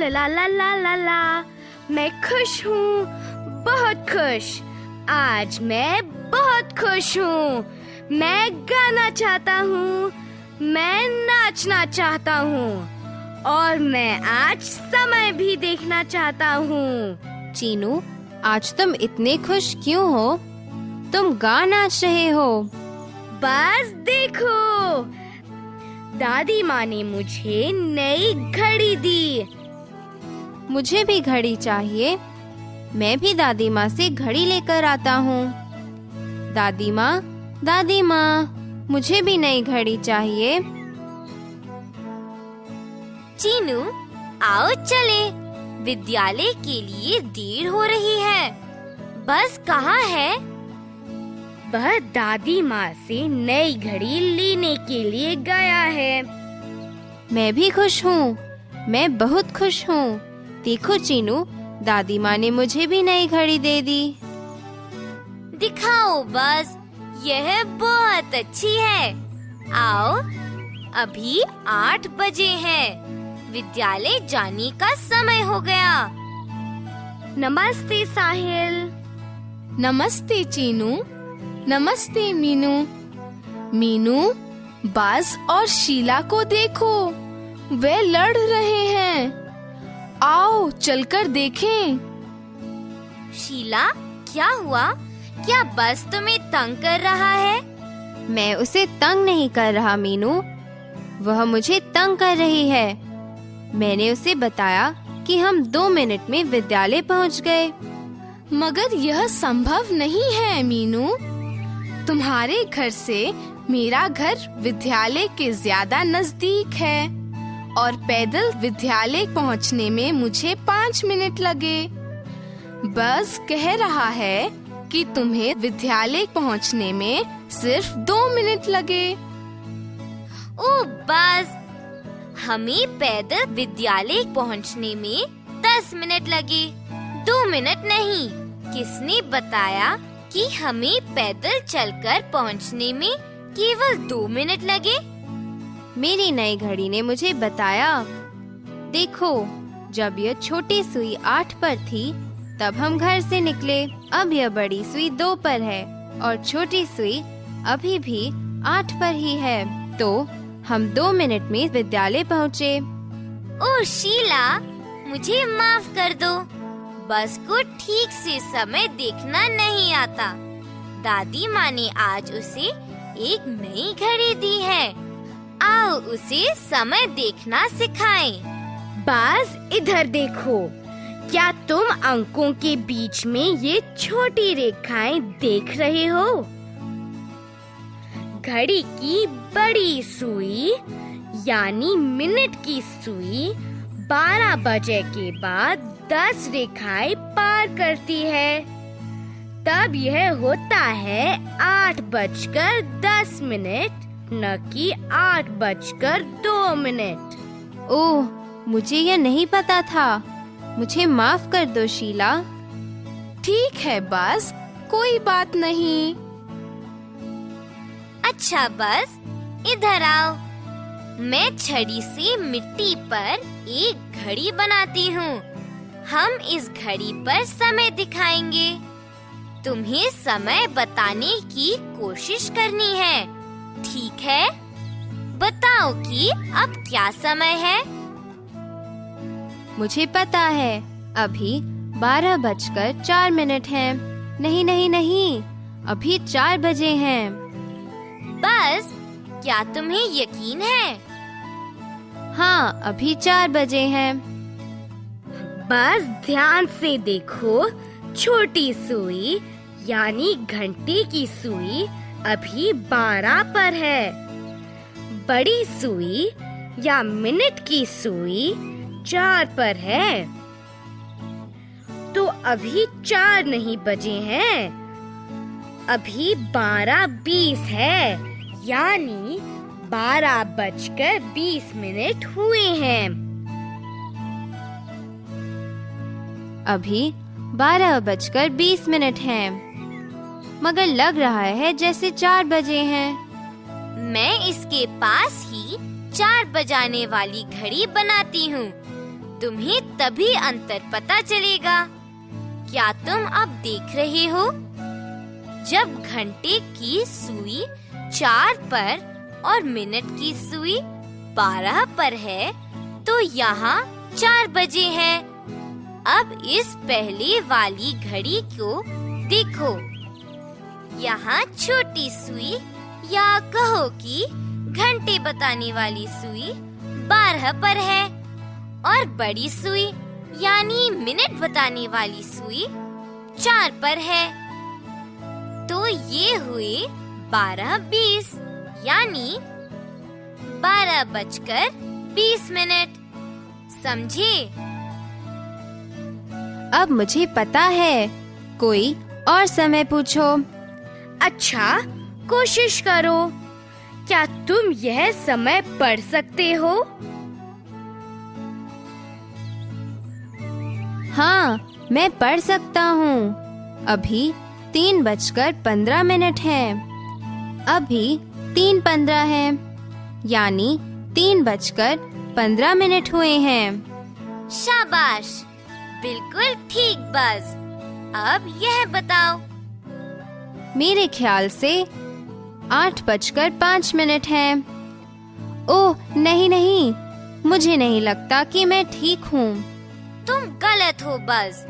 ला ला ला ला ला। मैं खुश हूँ, बहुत खुश। आज मैं बहुत खुश हूँ। मैं गाना चाहता हूँ, मैं नाचना चाहता हूँ और मैं आज समय भी देखना चाहता हूँ। चीनू, आज तुम इतने खुश क्यों हो? तुम गा नाच रहे हो। बस देखो, दादी माँ ने मुझे नई घड़ी दी। मुझे भी घड़ी चाहिए। मैं भी दादी माँ से घड़ी लेकर आता हूँ। दादी माँ, मुझे भी नई घड़ी चाहिए। चीनू, आओ चले, विद्यालय के लिए देर हो रही है। बस कहाँ है? वह दादी माँ से नई घड़ी लेने के लिए गया है। मैं भी खुश हूँ, मैं बहुत खुश हूँ। देखो चीनू, दादी माँ ने मुझे भी नई घड़ी दे दी। दिखाओ बस, यह बहुत अच्छी है। आओ, अभी 8 बजे हैं। विद्यालय जाने का समय हो गया। नमस्ते साहिल। नमस्ते चीनू। नमस्ते मीनू। मीनू, बाज और शीला को देखो, वे लड़ रहे हैं। आओ चलकर देखें। शीला, क्या हुआ? क्या बस तुम्हें तंग कर रहा है? मैं उसे तंग नहीं कर रहा मीनू, वह मुझे तंग कर रही है। मैंने उसे बताया कि हम 2 मिनट में विद्यालय पहुंच गए। मगर यह संभव नहीं है मीनू। तुम्हारे घर से मेरा घर विद्यालय के ज्यादा नजदीक है और पैदल विद्यालय पहुंचने में मुझे 5 मिनट लगे। बस कह रहा है कि तुम्हें विद्यालय पहुंचने में सिर्फ 2 मिनट लगे। ओ बस, हमें पैदल विद्यालय पहुंचने में 10 मिनट लगे, 2 मिनट नहीं। किसने बताया कि हमें पैदल चलकर पहुंचने में केवल 2 मिनट लगे? मेरी नई घड़ी ने मुझे बताया। देखो, जब यह छोटी सुई 8 पर थी, तब हम घर से निकले। अब यह बड़ी सुई 2 पर है और छोटी सुई अभी भी 8 पर ही है। तो हम 2 मिनट में विद्यालय पहुँचे। ओ शीला, मुझे माफ कर दो। बस को ठीक से समय देखना नहीं आता। दादी माँ ने आज उसे एक नई घड़ी दी है। आओ उसे समय देखना सिखाएं। बाज, इधर देखो, क्या तुम अंकों के बीच में ये छोटी रेखाएं देख रहे हो? घड़ी की बड़ी सुई यानी मिनट की सुई 12 बजे के बाद 10 रेखाएं पार करती है। तब यह होता है 8:10, न कि 8:02। ओह, मुझे यह नहीं पता था। मुझे माफ कर दो शीला। ठीक है बाज, कोई बात नहीं। अच्छा बस, इधर आओ। मैं छड़ी से मिट्टी पर एक घड़ी बनाती हूँ। हम इस घड़ी पर समय दिखाएंगे। तुम्हें समय बताने की कोशिश करनी है, ठीक है? बताओ कि अब क्या समय है? मुझे पता है, अभी 12:04 है। नहीं, अभी 4 बजे हैं। बस, क्या तुम्हें यकीन है? हाँ, अभी 4 बजे हैं। बस ध्यान से देखो, छोटी सुई यानी घंटे की सुई अभी 12 पर है। बड़ी सुई या मिनट की सुई 4 पर है। तो अभी 4 नहीं बजे हैं, अभी 12:20 है, यानी 12:20 हुए हैं। अभी 12:20 हैं, मगर लग रहा है जैसे 4 बजे हैं। मैं इसके पास ही 4 बजाने वाली घड़ी बनाती हूँ। तुम्हें तभी अंतर पता चलेगा। क्या तुम अब देख रहे हो? जब घंटे की सुई 4 पर और मिनट की सुई 12 पर है, तो यहाँ 4 बजे है। अब इस पहले वाली घड़ी को देखो। यहाँ छोटी सुई या कहो कि घंटे बताने वाली सुई 12 पर है और बड़ी सुई यानी मिनट बताने वाली सुई 4 पर है। तो ये हुए 12:20 यानी 12:20। समझे? अब मुझे पता है। कोई और समय पूछो। अच्छा, कोशिश करो। क्या तुम यह समय पढ़ सकते हो? हाँ, मैं पढ़ सकता हूँ। अभी 3:15 है। अभी 3:15 है, यानी 3:15 हुए हैं। शाबाश, बिल्कुल ठीक। बस अब यह बताओ। मेरे ख्याल से 8:05 है। ओह नहीं, मुझे नहीं लगता कि मैं ठीक हूँ। तुम गलत हो। बस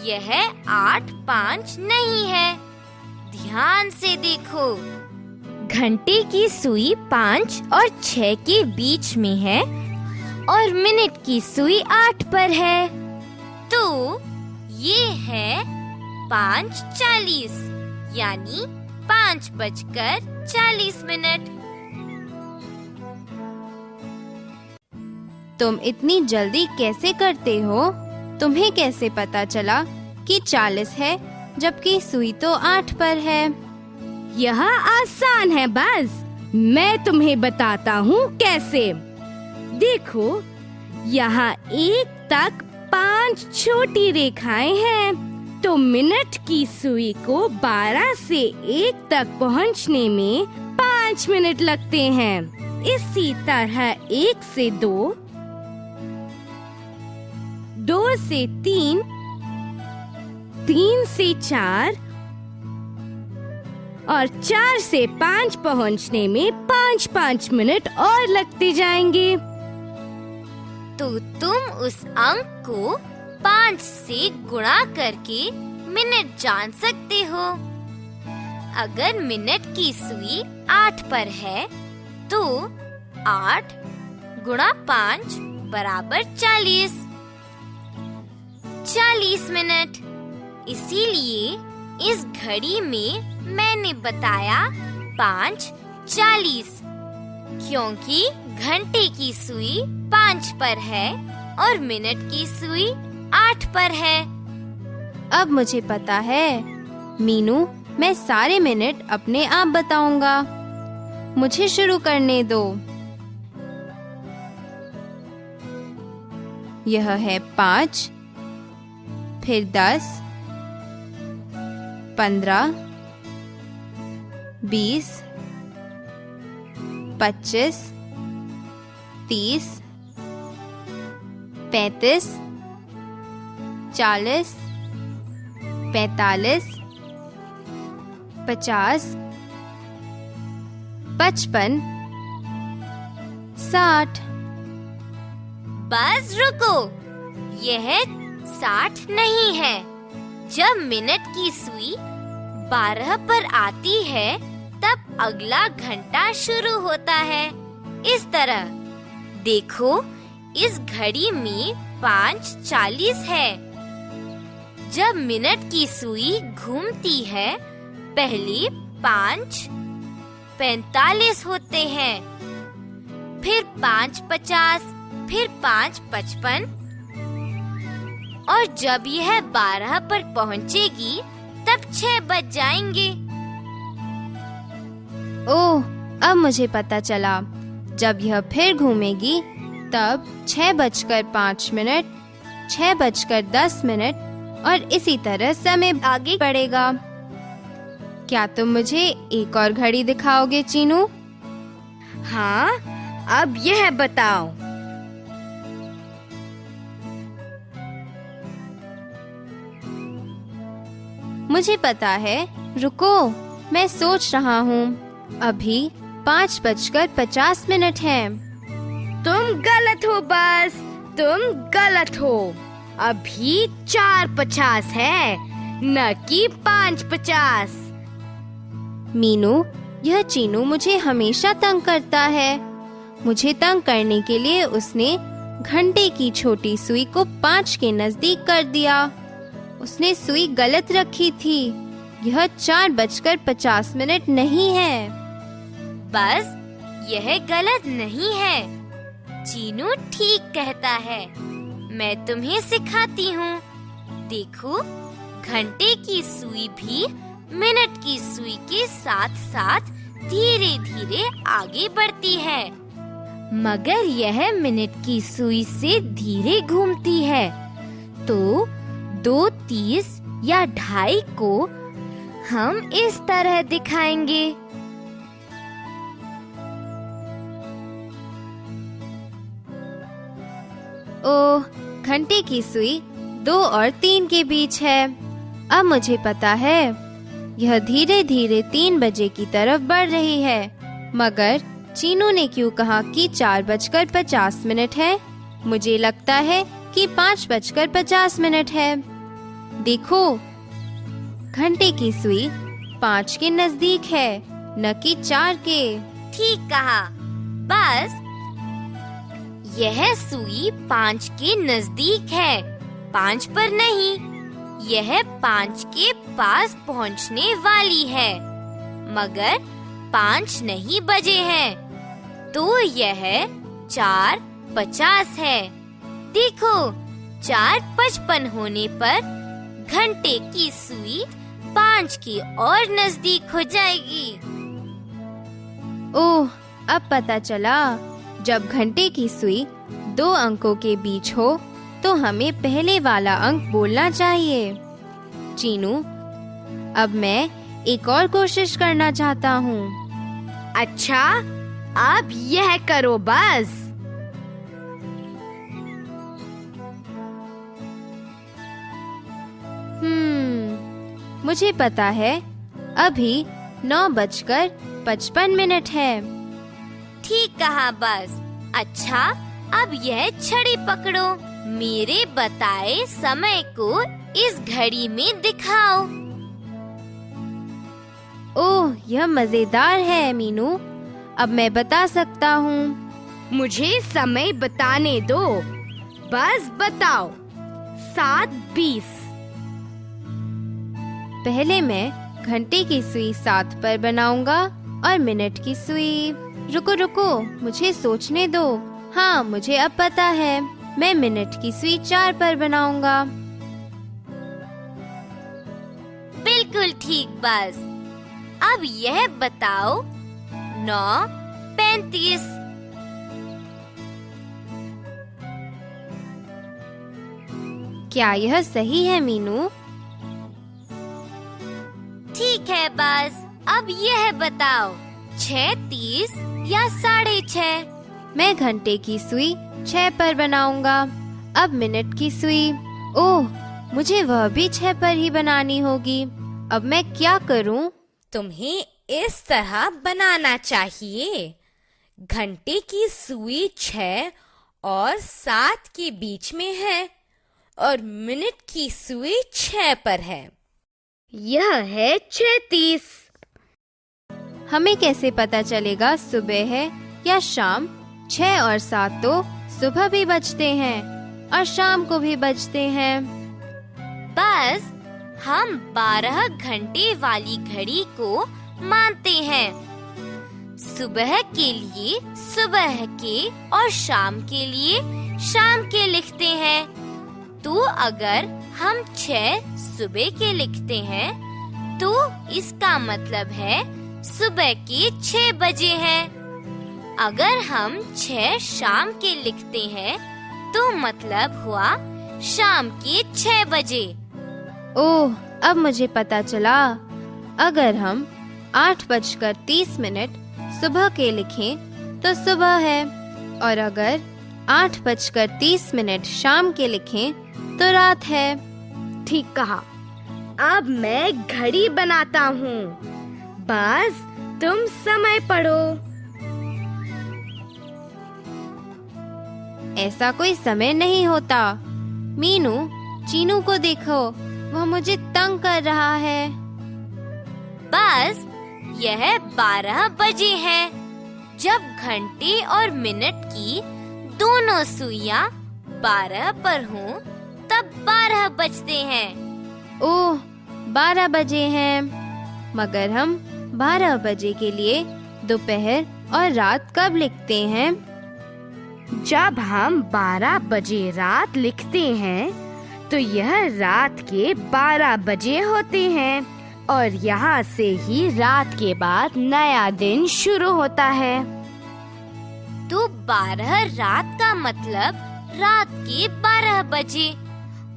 यह 8:05 नहीं है। ध्यान से देखो। घंटे की सुई 5 और 6 के बीच में है और मिनट की सुई 8 पर है। तो ये है 5:40 यानी 5:40। तुम इतनी जल्दी कैसे करते हो? तुम्हें कैसे पता चला कि 40 है जबकि सुई तो 8 पर है? यह आसान है बाज। मैं तुम्हें बताता हूँ कैसे। देखो, यहाँ 1 तक 5 छोटी रेखाएं हैं, तो मिनट की सुई को 12 से 1 तक पहुँचने में 5 मिनट लगते हैं। इसी तरह 1 से 2, 2 से 3, 3 से 4 और 4 से 5 पहुंचने में 5-5 मिनट और लगते जाएंगे। तो तुम उस अंक को 5 से गुणा करके मिनट जान सकते हो। अगर मिनट की सुई 8 पर है, तो 8 गुणा 5 बराबर 40। 40 मिनट। इसीलिए इस घड़ी में मैंने बताया 5:40, क्योंकि घंटे की सुई 5 पर है और मिनट की सुई 8 पर है। अब मुझे पता है। मीनू, मैं सारे मिनट अपने आप बताऊंगा। मुझे शुरू करने दो। यह है 5, फिर 10, 15, 20, 25, 30, 35, 40, 45, 50, 55, 60। बस रुको, यह 60 नहीं है। जब मिनट की सुई 12 पर आती है, तब अगला घंटा शुरू होता है। इस तरह देखो, इस घड़ी में 5:40 है। जब मिनट की सुई घूमती है, पहले 5:45 होते हैं, फिर 5:50, फिर 5:55 और जब यह 12 पर पहुंचेगी, तब 6 बज जाएंगे। ओह, अब मुझे पता चला। जब यह फिर घूमेगी, तब 6:05, 6:10 और इसी तरह समय आगे बढ़ेगा। क्या तुम मुझे एक और घड़ी दिखाओगे, चीनू? हाँ, अब यह बताओ। मुझे पता है। रुको, मैं सोच रहा हूँ। अभी 5:50 हैं। तुम गलत हो बस, तुम गलत हो। अभी 4:50 है, न कि 5:50। मीनू, यह चीनू मुझे हमेशा तंग करता है। मुझे तंग करने के लिए उसने घंटे की छोटी सुई को 5 के नजदीक कर दिया। उसने सुई गलत रखी थी। यह 4:50 नहीं है। बस यह गलत नहीं है। चीनू ठीक कहता है। मैं तुम्हें सिखाती हूँ। देखो, घंटे की सुई भी मिनट की सुई के साथ साथ धीरे धीरे आगे बढ़ती है, मगर यह मिनट की सुई से धीरे घूमती है। तो 2:30 या 2:30 को हम इस तरह दिखाएंगे। ओह, घंटे की सुई 2 और 3 के बीच है। अब मुझे पता है। यह धीरे धीरे 3 बजे की तरफ बढ़ रही है। मगर चीनू ने क्यों कहा कि 4:50 है? मुझे लगता है कि 5:50 है। देखो, घंटे की सुई 5 के नजदीक है, न कि 4 के। ठीक कहा। बस यह सुई 5 के नजदीक है, 5 पर नहीं। यह 5 के पास पहुंचने वाली है, मगर 5 नहीं बजे हैं। तो यह 4:50 है। देखो, 4:55 होने पर घंटे की सुई 5 की और नजदीक हो जाएगी। ओह, अब पता चला। जब घंटे की सुई 2 अंकों के बीच हो तो हमें पहले वाला अंक बोलना चाहिए। चीनू, अब मैं एक और कोशिश करना चाहता हूँ। अच्छा, अब यह करो बस। मुझे पता है। अभी 9:55 है। ठीक कहा। बस अच्छा, अब यह छड़ी पकड़ो। मेरे बताए समय को इस घड़ी में दिखाओ। ओह, यह मजेदार है मीनू। अब मैं बता सकता हूँ। मुझे समय बताने दो। बस बताओ। 7:20। पहले मैं घंटे की सुई 7 पर बनाऊंगा और मिनट की सुई। रुको रुको, मुझे सोचने दो। हाँ, मुझे अब पता है। मैं मिनट की सुई 4 पर बनाऊंगा। बिल्कुल ठीक। बस अब यह बताओ। 9:35। क्या यह सही है मीनू? ठीक है। बस अब यह बताओ। 6:30 या 6:30? मैं घंटे की सुई 6 पर बनाऊंगा। अब मिनट की सुई। ओह, मुझे वह भी 6 पर ही बनानी होगी। अब मैं क्या करूं? तुम्हें इस तरह बनाना चाहिए। घंटे की सुई 6 और 7 के बीच में है और मिनट की सुई 6 पर है। यह है 6:30। हमें कैसे पता चलेगा सुबह है या शाम? 6 और 7 तो सुबह भी बजते हैं और शाम को भी बजते हैं। बस हम 12 घंटे वाली घड़ी को मानते हैं। सुबह के लिए सुबह के और शाम के लिए शाम के लिखते हैं। तो अगर हम 6 सुबह के लिखते हैं तो इसका मतलब है सुबह के 6 बजे हैं। अगर हम 6 शाम के लिखते हैं तो मतलब हुआ शाम के 6 बजे। ओह, अब मुझे पता चला। अगर हम 8:30 सुबह के लिखें तो सुबह है, और अगर 8:30 शाम के लिखें तो रात है। ठीक कहा। अब मैं घड़ी बनाता हूँ। बाज, तुम समय पढ़ो। ऐसा कोई समय नहीं होता। मीनू, चीनू को देखो, वह मुझे तंग कर रहा है। बस यह 12 बजे हैं। जब घंटे और मिनट की दोनों सुइयां 12 पर हों, तब 12 बजते हैं। ओह, 12 बजे हैं। मगर हम 12 बजे के लिए दोपहर और रात कब लिखते हैं? जब हम 12 बजे रात लिखते हैं तो यह रात के 12 बजे होते हैं और यहाँ से ही रात के बाद नया दिन शुरू होता है। तो 12 रात का मतलब रात के 12 बजे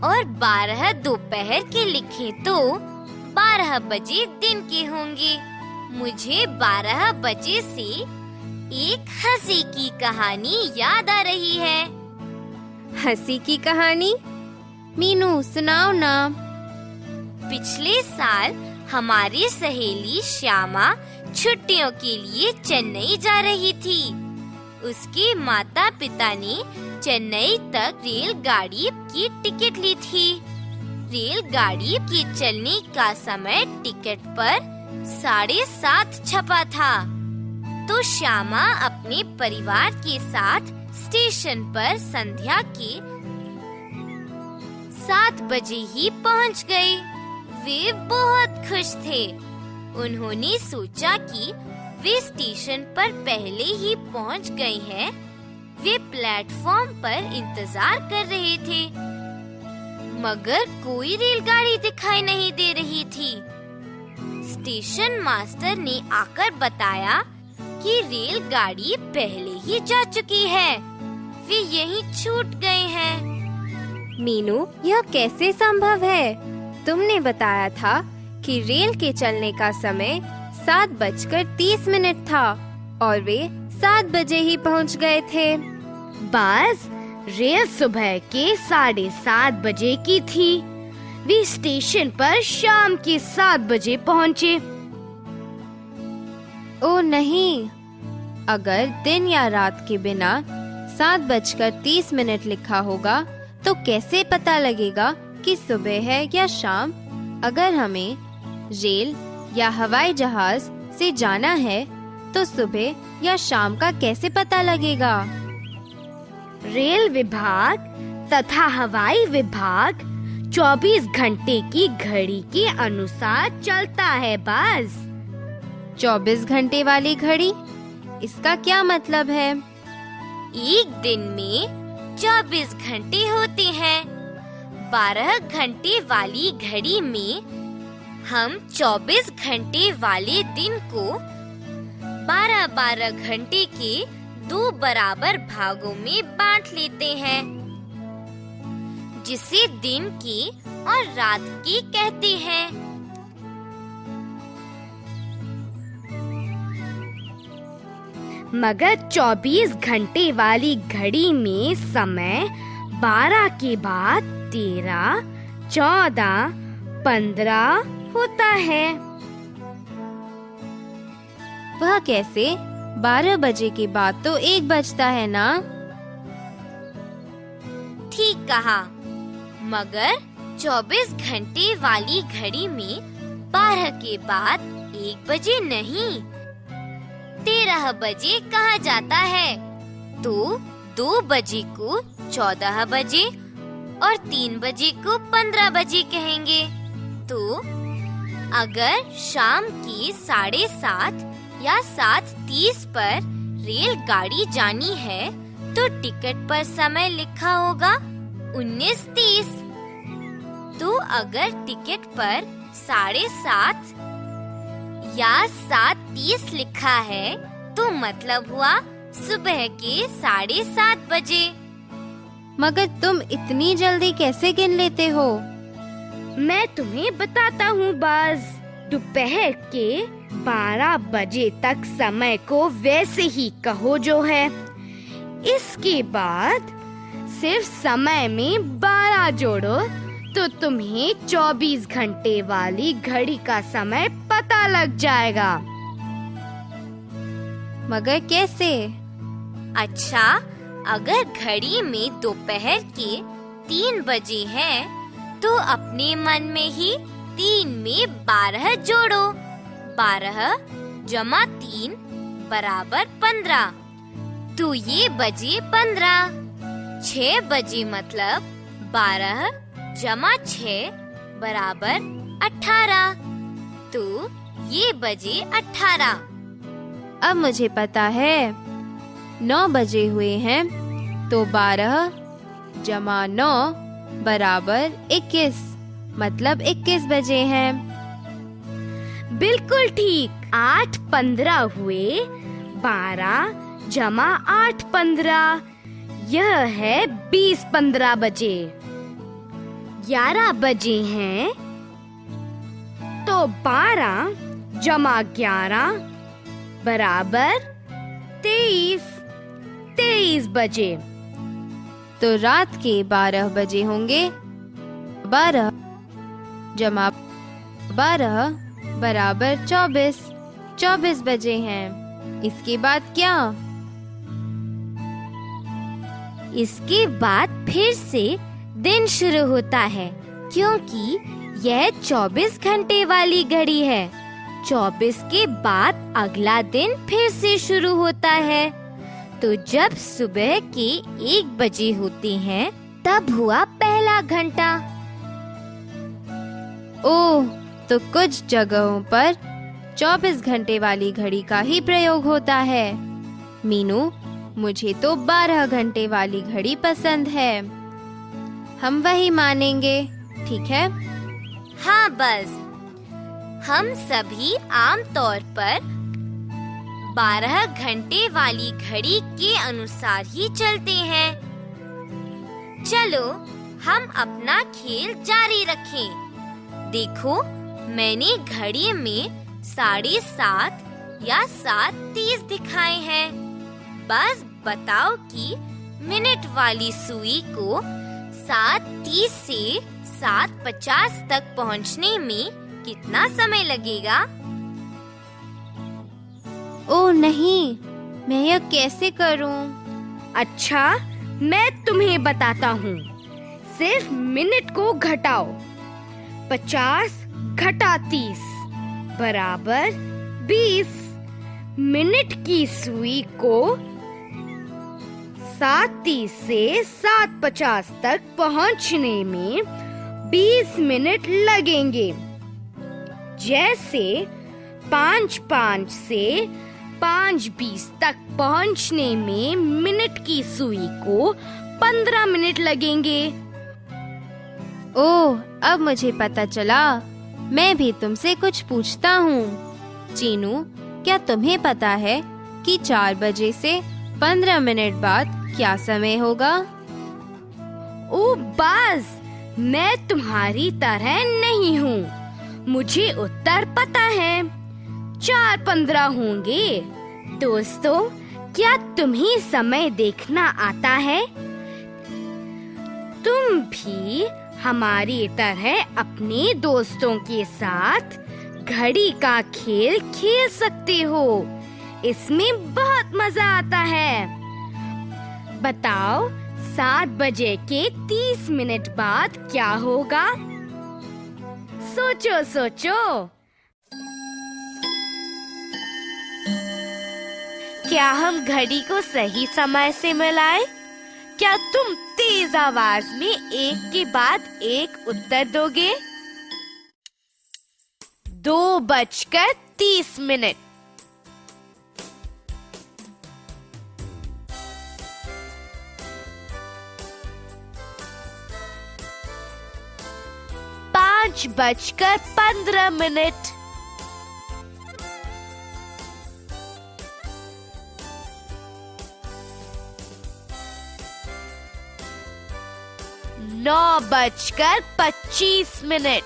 और 12 दोपहर के लिखे तो 12 बजे दिन के होंगे। मुझे 12 बजे से एक हंसी की कहानी याद आ रही है। हंसी की कहानी? मीनू, सुनाओ ना। पिछले साल हमारी सहेली श्यामा छुट्टियों के लिए चेन्नई जा रही थी। उसके माता पिता ने चेन्नई तक रेलगाड़ी की टिकट ली थी। रेलगाड़ी के चलने का समय टिकट पर 7:30 छपा था। तो श्यामा अपने परिवार के साथ स्टेशन पर संध्या के 7 बजे ही पहुंच गए। वे बहुत खुश थे। उन्होंने सोचा कि वे स्टेशन पर पहले ही पहुंच गए हैं। वे प्लेटफॉर्म पर इंतजार कर रहे थे, मगर कोई रेलगाड़ी दिखाई नहीं दे रही थी। स्टेशन मास्टर ने आकर बताया कि रेलगाड़ी पहले ही जा चुकी है। वे यहीं छूट गए हैं। मीनू, यह कैसे संभव है? तुमने बताया था कि रेल के चलने का समय 7:30 था और वे 7 बजे ही पहुंच गए थे। बाज, रेल सुबह के 7:30 बजे की थी। वे स्टेशन पर शाम के 7 बजे पहुंचे। ओ नहीं, अगर दिन या रात के बिना 7:30 लिखा होगा तो कैसे पता लगेगा कि सुबह है या शाम? अगर हमें रेल या हवाई जहाज से जाना है तो सुबह या शाम का कैसे पता लगेगा? रेल विभाग तथा हवाई विभाग 24 घंटे की घड़ी के अनुसार चलता है बाज। 24 घंटे वाली घड़ी? इसका क्या मतलब है? एक दिन में 24 घंटे होते हैं। 12 घंटे वाली घड़ी में हम 24 घंटे वाले दिन को 12-12 घंटे के 2 बराबर भागों में बांट लेते हैं, जिसे दिन के और रात के कहते हैं। मगर 24 घंटे वाली घड़ी में समय 12 के बाद 13, 14, 15 होता है। वह कैसे? 12 बजे के बाद तो 1 बजता है ना? ठीक कहा, मगर 24 घंटे वाली घड़ी में 12 के बाद 1 बजे नहीं, 13 बजे कहा जाता है। तो 2 बजे को 14 बजे और 3 बजे को 15 बजे कहेंगे। तो अगर शाम की 7:30 या 7:30 पर रेलगाड़ी जानी है तो टिकट पर समय लिखा होगा 19:30। तो अगर टिकट पर 7:30 या 7:30 लिखा है तो मतलब हुआ सुबह के 7:30 बजे। मगर तुम इतनी जल्दी कैसे गिन लेते हो? मैं तुम्हें बताता हूँ बाज। दोपहर के 12 बजे तक समय को वैसे ही कहो जो है। इसके बाद सिर्फ समय में 12 जोड़ो तो तुम्हें 24 घंटे वाली घड़ी का समय पता लग जाएगा। मगर कैसे? अच्छा, अगर घड़ी में दोपहर के 3 बजे हैं, तो अपने मन में ही 3 में 12 जोड़ो। 12 जमा 3 बराबर 15। तो ये बजे 15। 6 बजे मतलब 12 जमा 6 बराबर 18। तो ये बजे 18। अब मुझे पता है। 9 बजे हुए हैं, तो 12 जमा 9 बराबर 21, मतलब 21 बजे हैं। बिल्कुल ठीक। 8:15 हुए। 12 जमा 8:15, यह है 20:15 बजे। 11 बजे हैं, तो 12 जमा 11 बराबर 23 बजे। तो रात के 12 बजे होंगे। 12 जमा 12 बराबर 24 बजे हैं। इसके बाद क्या? इसके बाद फिर से दिन शुरू होता है, क्योंकि यह 24 घंटे वाली घड़ी है। 24 के बाद अगला दिन फिर से शुरू होता है। तो जब सुबह के 1 बजे होते हैं, तब हुआ पहला घंटा। ओह, तो कुछ जगहों पर 24 घंटे वाली घड़ी का ही प्रयोग होता है। मीनू, मुझे तो 12 घंटे वाली घड़ी पसंद है। हम वही मानेंगे, ठीक है? हाँ, बस हम सभी आम तौर पर 12 घंटे वाली घड़ी के अनुसार ही चलते हैं। चलो हम अपना खेल जारी रखें। देखो, मैंने घड़ी में 7:30 या 7:30 दिखाए हैं। बस बताओ कि मिनट वाली सुई को 7:30 से 7:50 तक पहुंचने में कितना समय लगेगा? ओह नहीं, मैं यह कैसे करूं? अच्छा, मैं तुम्हें बताता हूँ। सिर्फ मिनट को घटाओ। 50 घटा 30 बराबर 20। मिनट की सुई को 7:30 से 7:50 तक पहुंचने में 20 मिनट लगेंगे। जैसे 5:05 से 5:20 तक पहुंचने में मिनट की सुई को 15 मिनट लगेंगे। ओह, अब मुझे पता चला। मैं भी तुमसे कुछ पूछता हूँ। चीनू, क्या तुम्हें पता है कि 4 बजे से 15 मिनट बाद क्या समय होगा? ओ बाज, मैं तुम्हारी तरह नहीं हूँ। मुझे उत्तर पता है। 4:15 होंगे। दोस्तों, क्या तुम्हें समय देखना आता है? तुम भी हमारी तरह अपने दोस्तों के साथ घड़ी का खेल खेल सकते हो। इसमें बहुत मजा आता है। बताओ, 7 बजे के 30 मिनट बाद क्या होगा? सोचो सोचो। क्या हम घड़ी को सही समय से मिलाएं? क्या तुम तेज आवाज में एक के बाद एक उत्तर दोगे? 2:30। 5:15। 9:25। 10:00।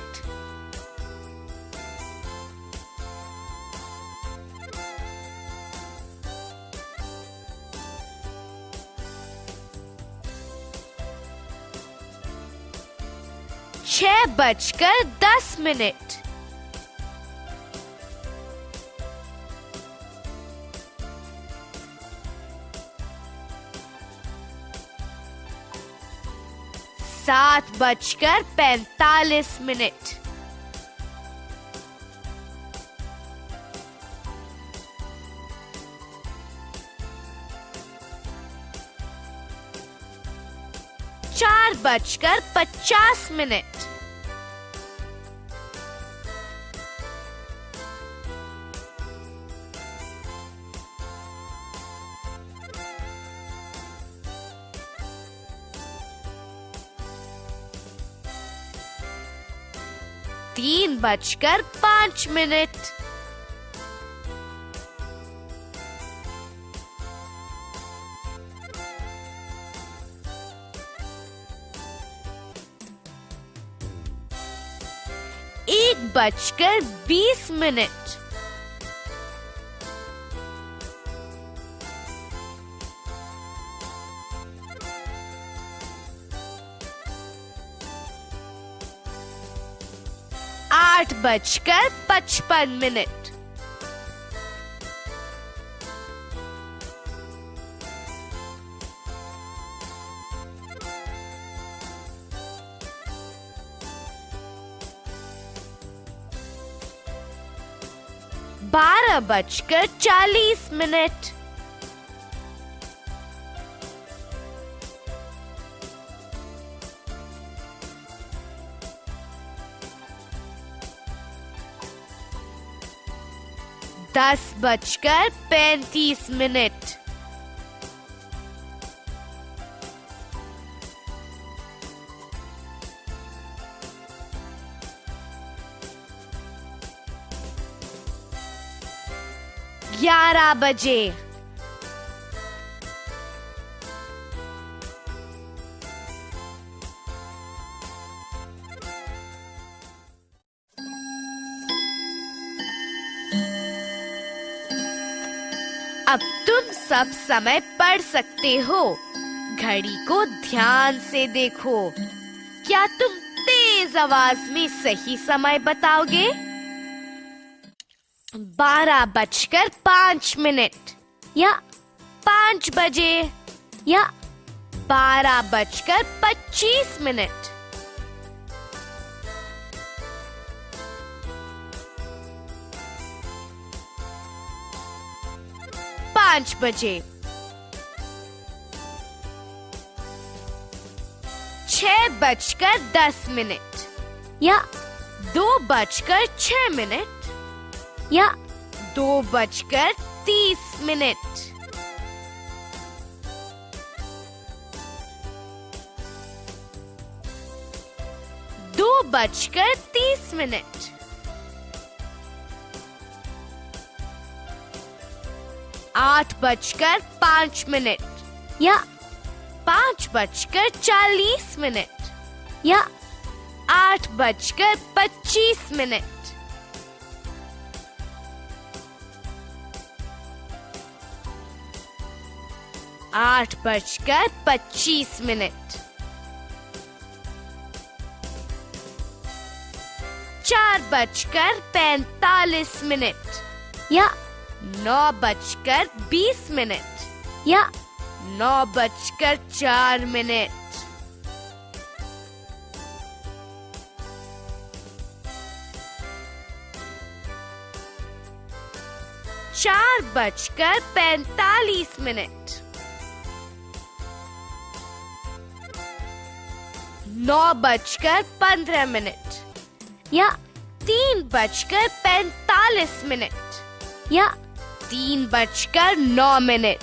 6:10 7:45 4:50 3:05 1:20 8:55 12:40 10:35 11 बजे अब तुम सब समय पढ़ सकते हो। घड़ी को ध्यान से देखो। क्या तुम तेज आवाज में सही समय बताओगे? 12:05 या 5 बजे या 12:25 5 बजे 6:10 या 2:06 या 2:30 2:30 8:05 या 5:40 या 8:25 8:25 4:45 या 9:20 या 9:04 4:45 9:15 या 3:45 या 3:09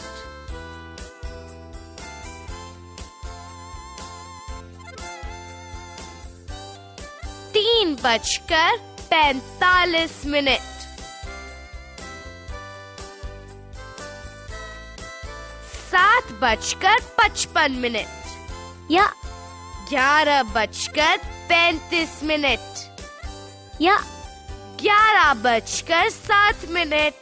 3:45 7:55 या 11:35 या 11:07 7:55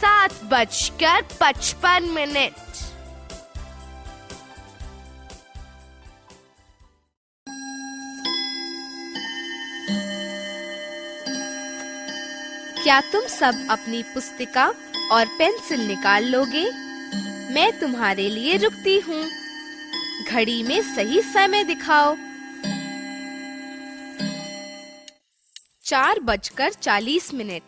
7:55। क्या तुम सब अपनी पुस्तिका और पेंसिल निकाल लोगे? मैं तुम्हारे लिए रुकती हूँ। घड़ी में सही समय दिखाओ। 4:40।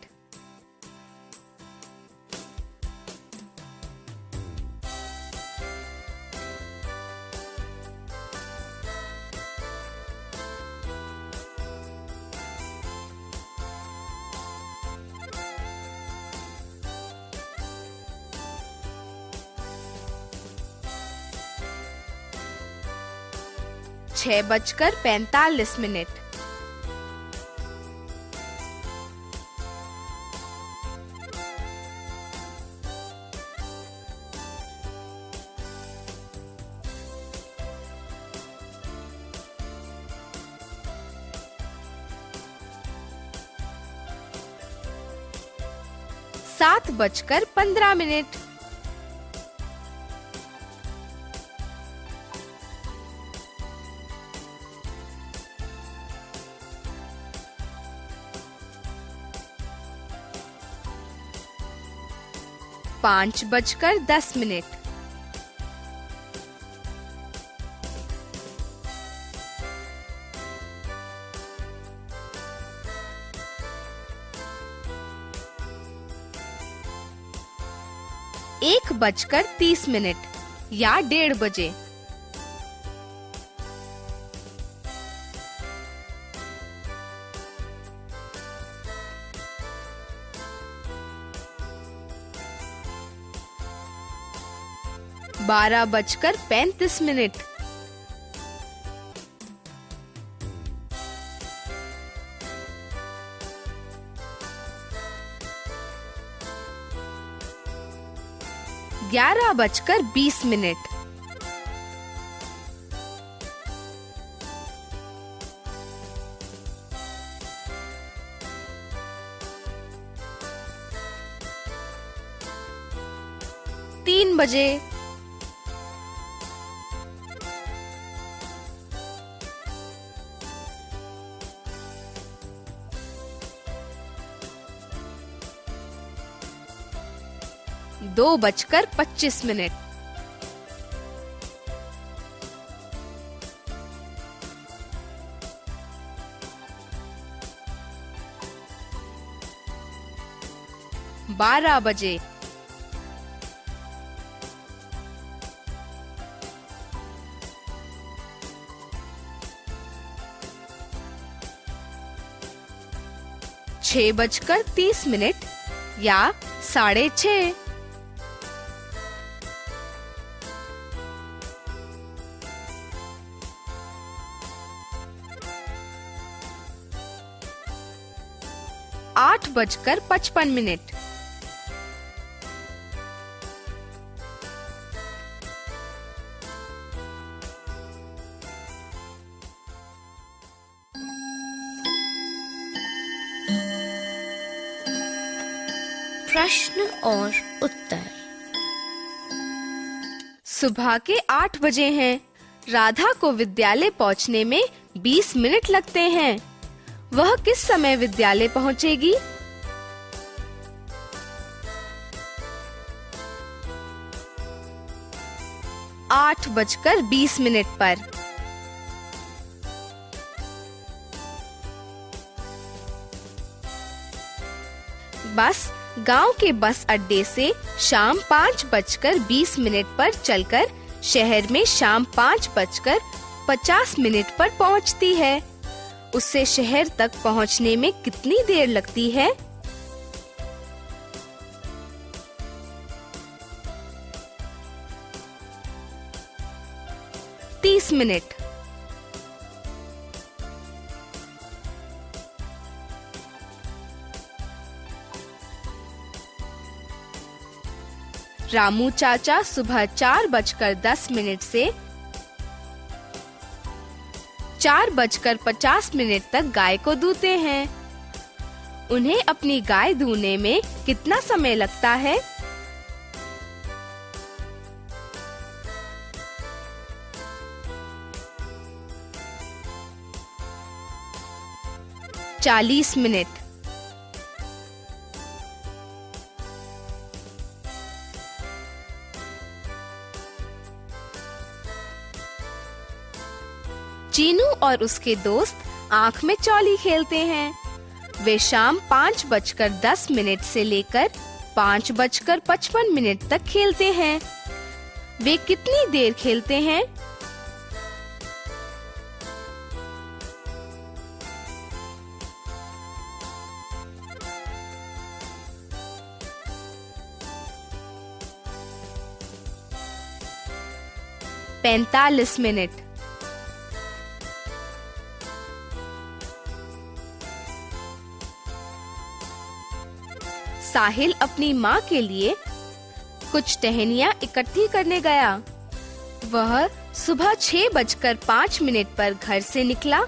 6:45। 7:15। 5:10। 1:30 या 1:30 बजे। 12:35। 11:20। 3 बजे। 2:25। 12 बजे। 6:30 या 6:30। 8:55। प्रश्न और उत्तर। सुबह के 8 बजे हैं। राधा को विद्यालय पहुंचने में 20 मिनट लगते हैं। वह किस समय विद्यालय पहुंचेगी? 8:20 पर। बस गांव के बस अड्डे से शाम 5:20 पर चलकर शहर में शाम 5:50 पर पहुंचती है। उससे शहर तक पहुंचने में कितनी देर लगती है? 30 मिनट। रामू चाचा सुबह 4:10 से 4:50 तक गाय को दूते हैं। उन्हें अपनी गाय दूने में कितना समय लगता है? 40 मिनट। चीनू और उसके दोस्त आंख में चौली खेलते हैं। वे शाम 5:10 से लेकर 5:55 तक खेलते हैं। वे कितनी देर खेलते हैं? पैंतालीस मिनट। साहिल अपनी माँ के लिए कुछ टहनियाँ इकट्ठी करने गया। वह सुबह 6:05 पर घर से निकला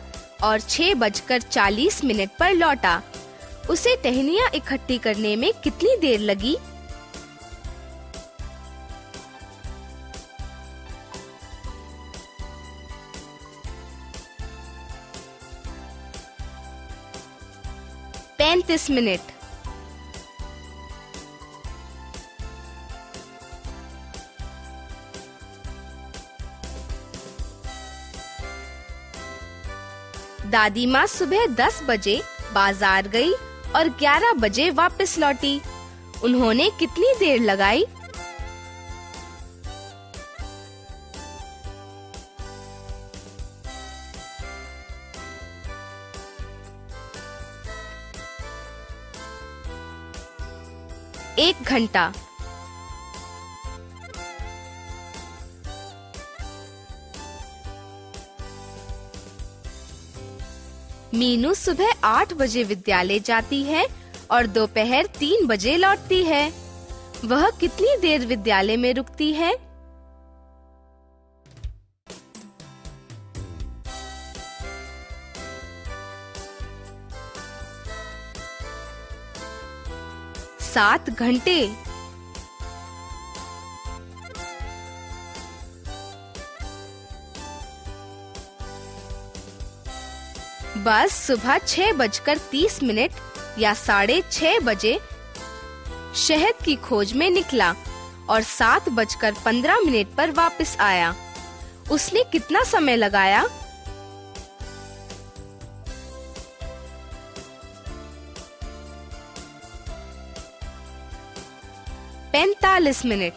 और 6:40 पर लौटा। उसे टहनियाँ इकट्ठी करने में कितनी देर लगी? पैंतीस मिनट। दादी माँ सुबह 10 बजे बाजार गई और 11 बजे वापस लौटी। उन्होंने कितनी देर लगाई? एक घंटा। मीनू सुबह 8 बजे विद्यालय जाती है और दोपहर 3 बजे लौटती है। वह कितनी देर विद्यालय में रुकती है? सात घंटे। बस सुबह 6:30 या 6:30 बजे शहद की खोज में निकला और 7:15 पर वापस आया। उसने कितना समय लगाया? पैंतालीस मिनट।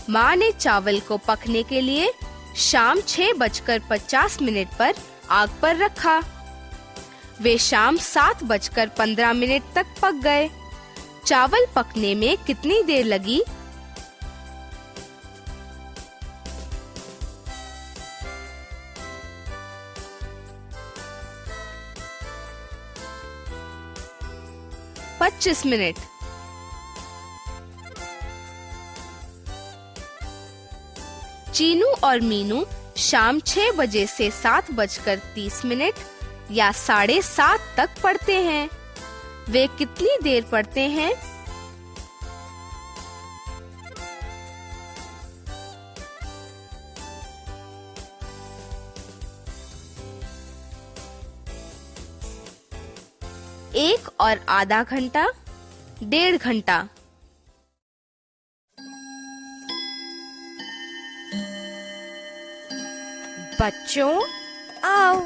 माँ ने चावल को पकने के लिए शाम 6:50 पर आग पर रखा। वे शाम 7:15 तक पक गए। चावल पकने में कितनी देर लगी? पच्चीस मिनट। चीनू और मीनू शाम 6 बजे से 7:30 या 7:30 तक पढ़ते हैं। वे कितनी देर पढ़ते हैं? एक और आधा घंटा, 1.5 घंटा। बच्चों आओ,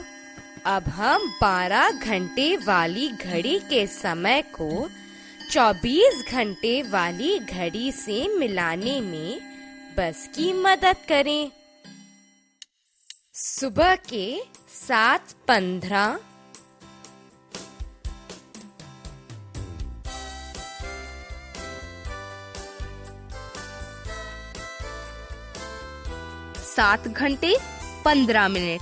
अब हम 12 घंटे वाली घड़ी के समय को 24 घंटे वाली घड़ी से मिलाने में बस की मदद करें। सुबह के 7:15, सात घंटे 15 मिनट।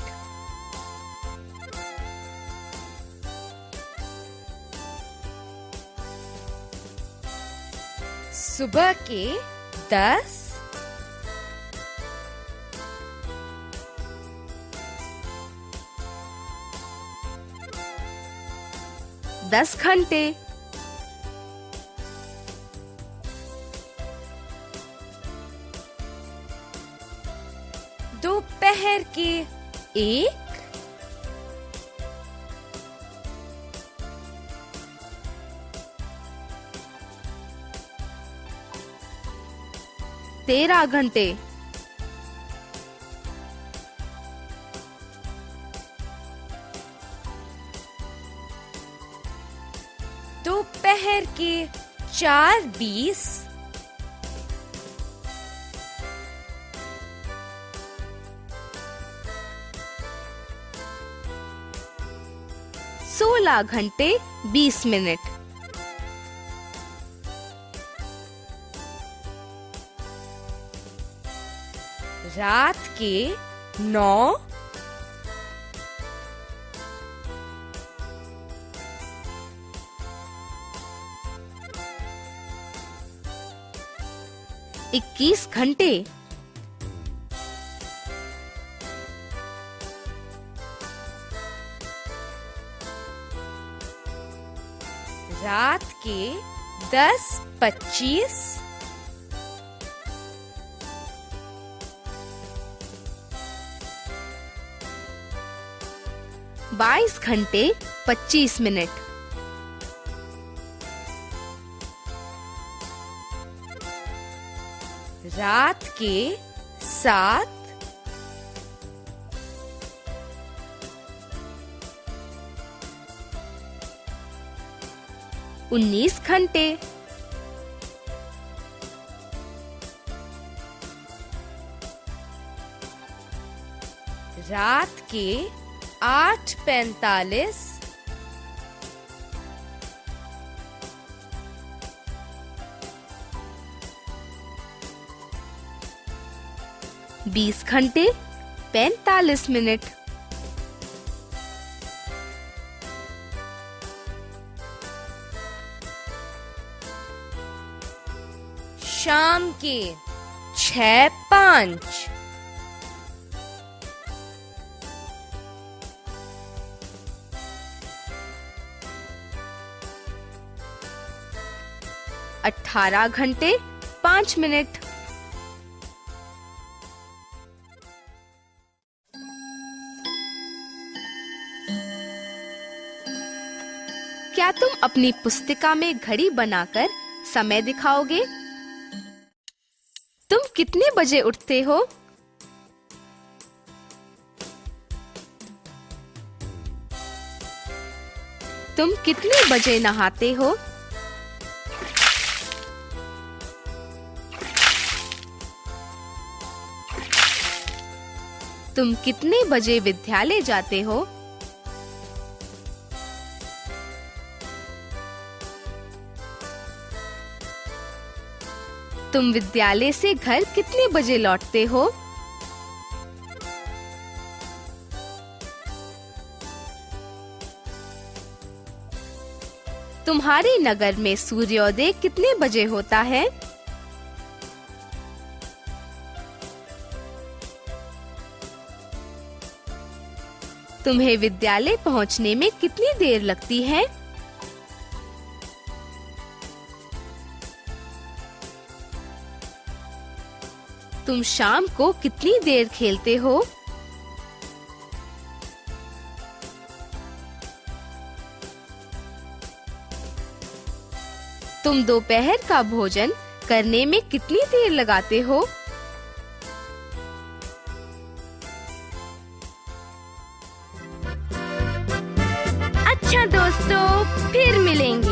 सुबह के 10, 10 घंटे। दोपहर के 1, तेरह घंटे, दोपहर के 4:20, 16 घंटे 20 मिनट, रात के 9, 21 घंटे, रात के 10:25, 22 घंटे 25 मिनट, रात के 7, 19 घंटे, रात के 8:45, 20 घंटे 45 मिनट, शाम के 6:05, 18 घंटे 5 मिनट। क्या तुम अपनी पुस्तिका में घड़ी बनाकर समय दिखाओगे? तुम कितने बजे उठते हो? तुम कितने बजे नहाते हो? तुम कितने बजे विद्यालय जाते हो? तुम विद्यालय से घर कितने बजे लौटते हो? तुम्हारे नगर में सूर्योदय कितने बजे होता है? तुम्हें विद्यालय पहुंचने में कितनी देर लगती है? तुम शाम को कितनी देर खेलते हो? तुम दोपहर का भोजन करने में कितनी देर लगाते हो? अच्छा दोस्तों, फिर मिलेंगे।